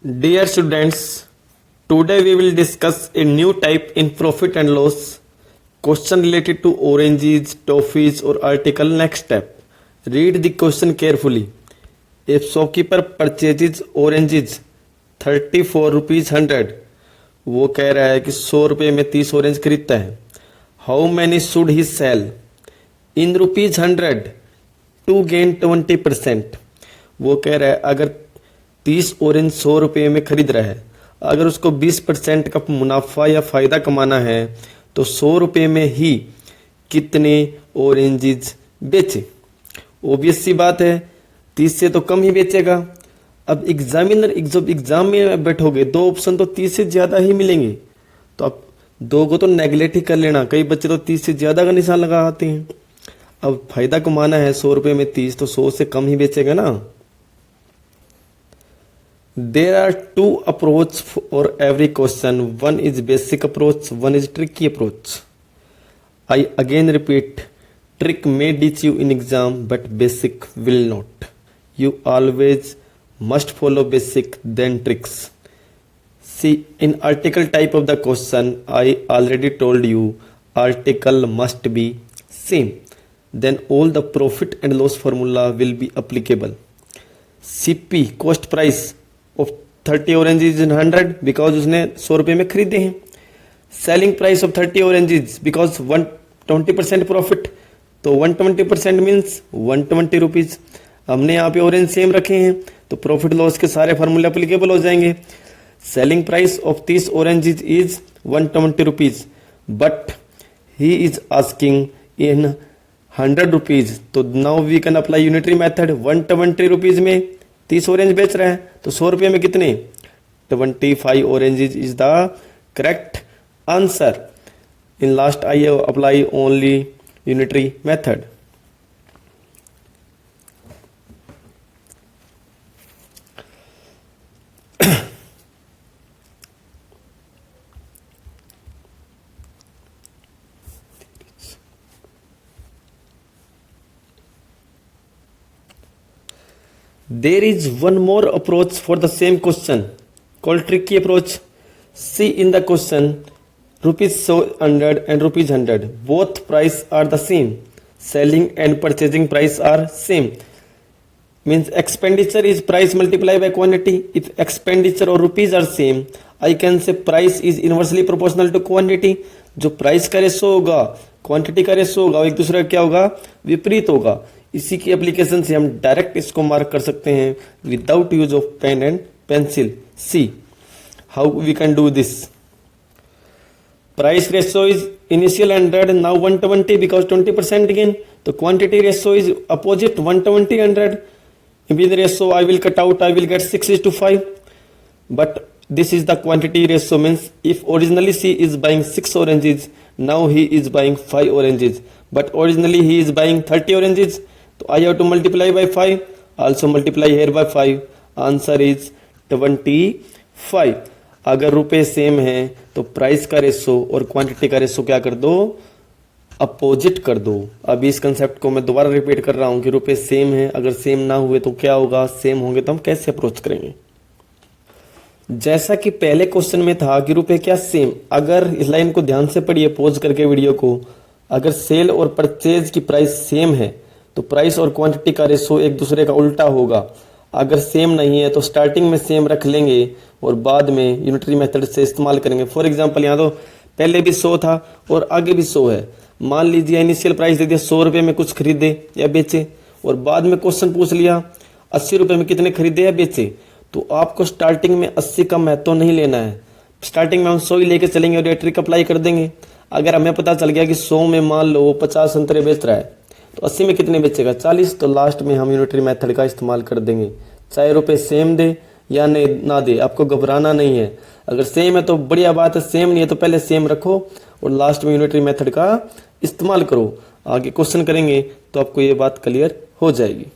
Dear students, today we will discuss a new type in profit and loss. Question related to oranges, toffees or article. Next step. Read the question carefully. A shopkeeper purchases oranges 34 rupees 100. वो कह रहा है कि 100 रुपये में 30 orange खरीदता है. How many should he sell? In rupees 100 to gain 20%. वो कह रहा है अगर 30 ऑरेंज 100 रुपये में खरीद रहा है, अगर उसको 20% का मुनाफा या फ़ायदा कमाना है तो 100 रुपये में ही कितने ऑरेंजेस बेचे. ऑब्वियस सी बात है 30 से तो कम ही बेचेगा. अब एग्जामिनर जब एग्जाम में बैठोगे दो ऑप्शन तो 30 से ज़्यादा ही मिलेंगे, तो आप दो को तो नेगलेक्ट ही कर लेना. कई बच्चे तो 30 से ज़्यादा का निशान लगा आते हैं. अब फायदा कमाना है 100 रुपये में 30, तो 100 से कम ही बेचेगा ना. There are two approaches for every question. One is basic approach, one is tricky approach. I again repeat, trick may teach you in exam, but basic will not. You always must follow basic, then tricks. See, in article type of the question, I already told you, article must be same. Then all the profit and loss formula will be applicable. CP, cost price of 30 oranges in 100 because उसने 100 रुपये में खरीदे हैं. Selling price of 30 oranges because 120% profit, तो 120% means 120 rupees. हमने यहाँ पे orange same रखे हैं तो प्रॉफिट लॉस के सारे फार्मूले अप्लीकेबल हो जाएंगे. Selling price of 30 oranges is 120 rupees but he is asking in 100 rupees. तो now we can apply unitary method. 120 rupees में 30 ऑरेंज बेच रहे हैं तो 100 रुपये में कितने 25 oranges is the correct answer. In last I apply only unitary method. There is one more approach for the same question called tricky approach. See in the question, rupees 100 and rupees 100. Both price are the same. Selling and purchasing price are same. Means expenditure is price multiplied by quantity. If expenditure or rupees are same, I can say price is inversely proportional to quantity. जो price का ratio होगा quantity का ratio होगा, एक दूसरे का क्या होगा विपरीत होगा. इसी की एप्लीकेशन से हम डायरेक्ट इसको मार्क कर सकते हैं without use of pen and pencil. See how we can do this. Price ratio is initial 100, now 120 because 20% gain. तो quantity ratio is opposite 120 100. With ratio I will cut out, I will get 6:5. बट this is the quantity ratio. Means if originally C is buying 6 oranges, now he is buying 5 oranges, but originally he is buying 30 oranges, so I have to multiply by 5. Also multiply here by 5. Answer is 25. अगर रुपए same है तो price का ratio और quantity का ratio क्या कर दो अपोजिट कर दो. अभी इस कंसेप्ट को मैं दोबारा रिपीट कर रहा हूँ कि रुपए सेम है, अगर सेम ना हुए तो क्या होगा, सेम होंगे तो हम कैसे अप्रोच करेंगे. जैसा कि पहले क्वेश्चन में था कि रुपए क्या सेम. अगर इस लाइन को ध्यान से पढ़िए पॉज करके वीडियो को. अगर सेल और परचेज की प्राइस सेम है तो प्राइस और क्वांटिटी का रेशो एक दूसरे का उल्टा होगा. अगर सेम नहीं है तो स्टार्टिंग में सेम रख लेंगे और बाद में यूनिटरी मेथड से इस्तेमाल करेंगे. फॉर एग्जांपल यहाँ तो पहले भी 100 था और आगे भी 100 है. मान लीजिए इनिशियल प्राइस दे दिया 100 रुपये में कुछ खरीदे या बेचे और बाद में क्वेश्चन पूछ लिया 80 रुपये में कितने खरीदे या बेचे. तो आपको स्टार्टिंग में 80 का महत्व नहीं लेना है. स्टार्टिंग में हम 100 ही लेके चलेंगे और ये ट्रिक अप्लाई कर देंगे. अगर हमें पता चल गया कि 100 में मान लो 50 संतरे बेच रहा है तो 80 में कितने बेचेगा 40. तो लास्ट में हम यूनिटरी मेथड का इस्तेमाल कर देंगे. चाहे रुपए सेम दे या नहीं ना दे, आपको घबराना नहीं है. अगर सेम है तो बढ़िया बात है, सेम नहीं है तो पहले सेम रखो और लास्ट में यूनिटरी मेथड का इस्तेमाल करो. आगे क्वेश्चन करेंगे तो आपको ये बात क्लियर हो जाएगी.